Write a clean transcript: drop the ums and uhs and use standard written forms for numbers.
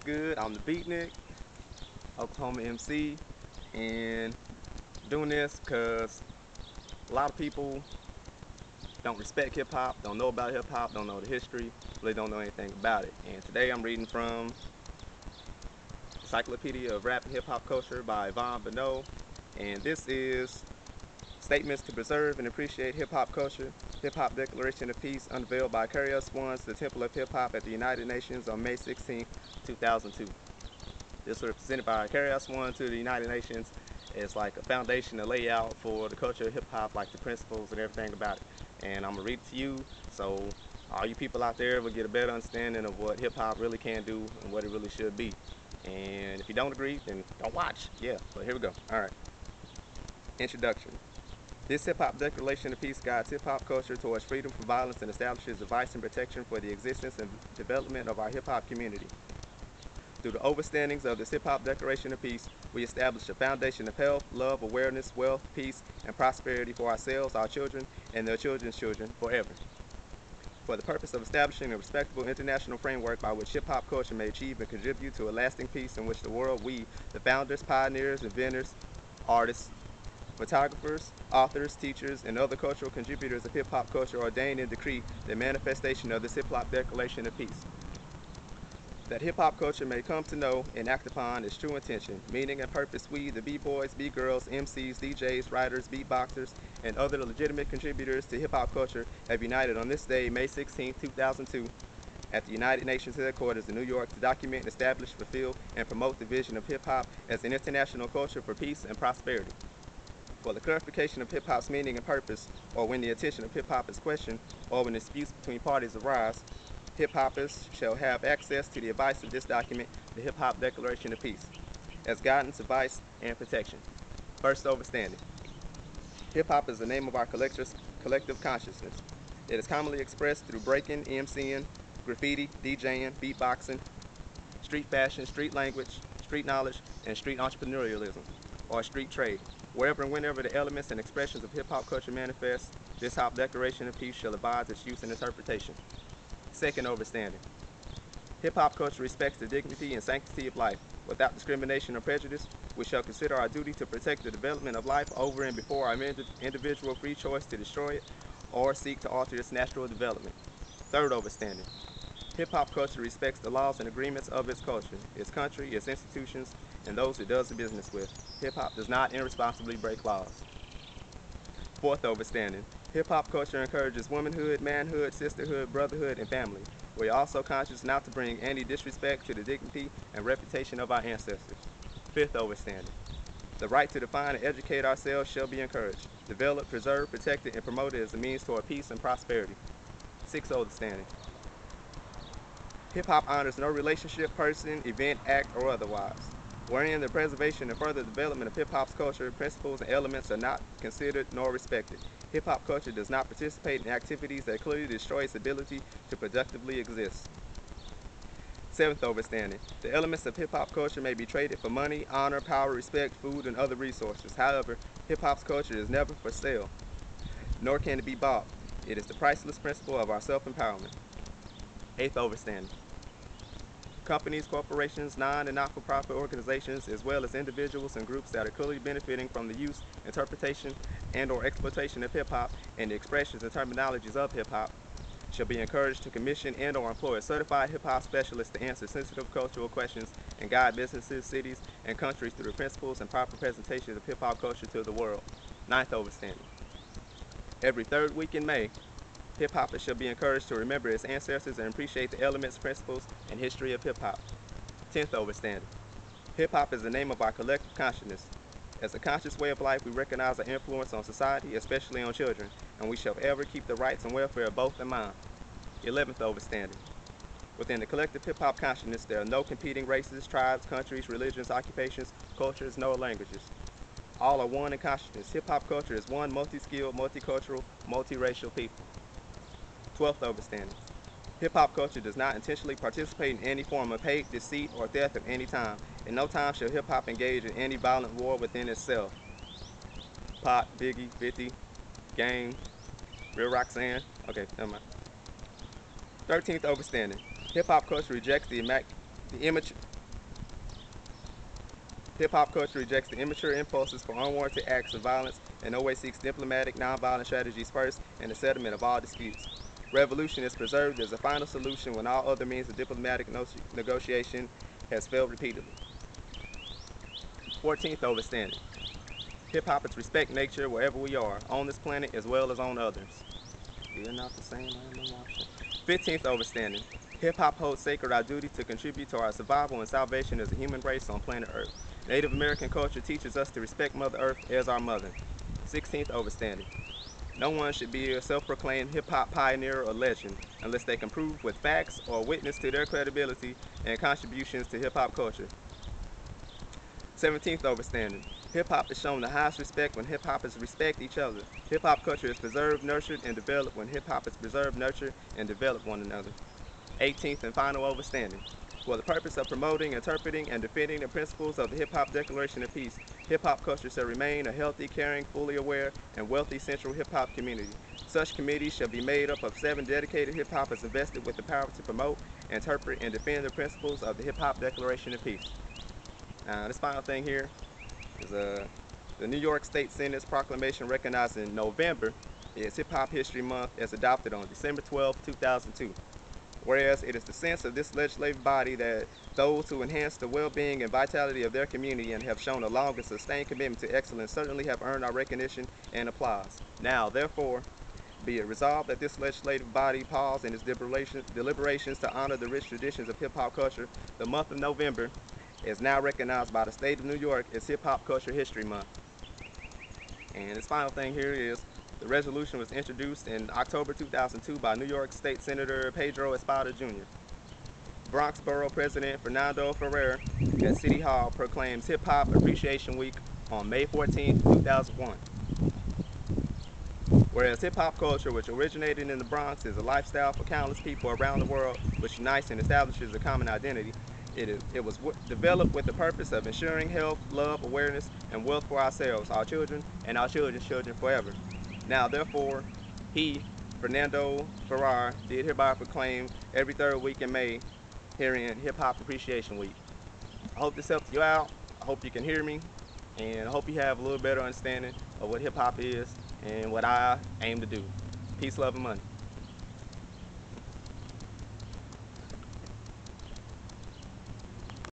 good? I'm the BEATNIK, Oklahoma MC, and doing this because a lot of people don't respect hip hop, don't know about hip hop, don't know the history, really don't know anything about it. And today I'm reading from Encyclopedia of Rap and Hip Hop Culture by Yvonne Bonneau, and this is Statements to Preserve and Appreciate Hip Hop Culture, Hip Hop Declaration of Peace, unveiled by KRS-ONE, the Temple of Hip Hop at the United Nations on May 16, 2002. This was presented by KRS-ONE to the United Nations. It's like a foundation, a layout for the culture of hip hop, like the principles and everything about it. And I'm gonna read it to you, so all you people out there will get a better understanding of what hip hop really can do and what it really should be. And if you don't agree, then don't watch. Yeah, but here we go. All right. Introduction. This hip-hop declaration of peace guides hip-hop culture towards freedom from violence and establishes advice and protection for the existence and development of our hip-hop community. Through the overstandings of this hip-hop declaration of peace, we establish a foundation of health, love, awareness, wealth, peace, and prosperity for ourselves, our children, and their children's children forever. For the purpose of establishing a respectable international framework by which hip-hop culture may achieve and contribute to a lasting peace in which the world, we, the founders, pioneers, inventors, artists, photographers, authors, teachers, and other cultural contributors of hip-hop culture ordain and decree the manifestation of this hip-hop declaration of peace. That hip-hop culture may come to know and act upon its true intention, meaning and purpose, we, the B-boys, B-girls, MCs, DJs, writers, beatboxers, and other legitimate contributors to hip-hop culture have united on this day, May 16, 2002, at the United Nations headquarters in New York to document, establish, fulfill, and promote the vision of hip-hop as an international culture for peace and prosperity. For the clarification of hip-hop's meaning and purpose, or when the attention of hip-hop is questioned, or when disputes between parties arise, hip-hoppers shall have access to the advice of this document, the Hip-Hop Declaration of Peace, as guidance, advice, and protection. First overstanding. Hip-hop is the name of our collective consciousness. It is commonly expressed through breaking, MCing, graffiti, DJing, beatboxing, street fashion, street language, street knowledge, and street entrepreneurialism, or street trade. Wherever and whenever the elements and expressions of hip-hop culture manifest, this Hip-Hop Declaration of Peace shall advise its use and interpretation. Second overstanding. Hip-hop culture respects the dignity and sanctity of life. Without discrimination or prejudice, we shall consider our duty to protect the development of life over and before our individual free choice to destroy it or seek to alter its natural development. Third overstanding. Hip-hop culture respects the laws and agreements of its culture, its country, its institutions, and those it does business with. Hip-hop does not irresponsibly break laws. Fourth overstanding. Hip-hop culture encourages womanhood, manhood, sisterhood, brotherhood, and family. We are also conscious not to bring any disrespect to the dignity and reputation of our ancestors. Fifth overstanding. The right to define and educate ourselves shall be encouraged, developed, preserved, protected, and promoted as a means toward peace and prosperity. Sixth overstanding. Hip-hop honors no relationship, person, event, act, or otherwise, wherein the preservation and further development of hip-hop's culture, principles, and elements are not considered nor respected. Hip-hop culture does not participate in activities that clearly destroy its ability to productively exist. Seventh overstanding. The elements of hip-hop culture may be traded for money, honor, power, respect, food, and other resources. However, hip-hop's culture is never for sale, nor can it be bought. It is the priceless principle of our self-empowerment. Eighth overstanding. Companies, corporations, non- and not-for-profit organizations, as well as individuals and groups that are clearly benefiting from the use, interpretation, and or exploitation of hip-hop and the expressions and terminologies of hip-hop, shall be encouraged to commission and or employ a certified hip-hop specialist to answer sensitive cultural questions and guide businesses, cities, and countries through the principles and proper presentation of hip-hop culture to the world. Ninth overstanding. Every third week in May, hip-hoppers shall be encouraged to remember its ancestors and appreciate the elements, principles, and history of hip-hop. 10th overstanding. Hip-hop is the name of our collective consciousness. As a conscious way of life, we recognize our influence on society, especially on children, and we shall ever keep the rights and welfare of both in mind. 11th overstanding. Within the collective hip-hop consciousness, there are no competing races, tribes, countries, religions, occupations, cultures, nor languages. All are one in consciousness. Hip-hop culture is one multi-skilled, multicultural, multiracial people. 12th overstanding. Hip-hop culture does not intentionally participate in any form of hate, deceit, or theft of any time. In no time shall hip-hop engage in any violent war within itself. Pac, Biggie, 50, Game, Real Roxanne. Okay, never mind. 13th overstanding. Hip-hop culture rejects the Hip-hop culture rejects the immature impulses for unwarranted acts of violence and always seeks diplomatic, nonviolent strategies first and the settlement of all disputes. Revolution is preserved as a final solution when all other means of diplomatic negotiation has failed repeatedly. 14th overstanding. Hip-hop is respect nature wherever we are, on this planet as well as on others. We are not the same, I am no Martian. 15th overstanding. Hip-hop holds sacred our duty to contribute to our survival and salvation as a human race on planet Earth. Native American culture teaches us to respect Mother Earth as our mother. 16th overstanding. No one should be a self-proclaimed hip-hop pioneer or legend unless they can prove with facts or witness to their credibility and contributions to hip-hop culture. 17th overstanding. Hip-hop is shown the highest respect when hip-hoppers respect each other. Hip-hop culture is preserved, nurtured, and developed when hip-hoppers preserve, nurture, and develop one another. 18th and final overstanding. For the purpose of promoting, interpreting, and defending the principles of the Hip-Hop Declaration of Peace, hip-hop culture shall remain a healthy, caring, fully aware, and wealthy central hip-hop community. Such committees shall be made up of 7 dedicated hip-hoppers invested with the power to promote, interpret, and defend the principles of the Hip-Hop Declaration of Peace. Now, this final thing here is the New York State Senate's proclamation recognizing November as Hip-Hop History Month as adopted on December 12, 2002. Whereas it is the sense of this legislative body that those who enhance the well-being and vitality of their community and have shown a long and sustained commitment to excellence certainly have earned our recognition and applause. Now, therefore, be it resolved that this legislative body pause in its deliberations to honor the rich traditions of hip-hop culture. The month of November is now recognized by the state of New York as Hip-Hop Culture History Month. And this final thing here is the resolution was introduced in October 2002 by New York State Senator Pedro Espada Jr. Bronx Borough President Fernando Ferrer at City Hall proclaims Hip Hop Appreciation Week on May 14, 2001. Whereas hip-hop culture, which originated in the Bronx, is a lifestyle for countless people around the world, which unites and establishes a common identity, it was developed with the purpose of ensuring health, love, awareness, and wealth for ourselves, our children, and our children's children forever. Now, therefore, he, Fernando Ferrer, did hereby proclaim every 3rd week in May here in Hip Hop Appreciation Week. I hope this helps you out. I hope you can hear me, and I hope you have a little better understanding of what hip hop is and what I aim to do. Peace, love, and money.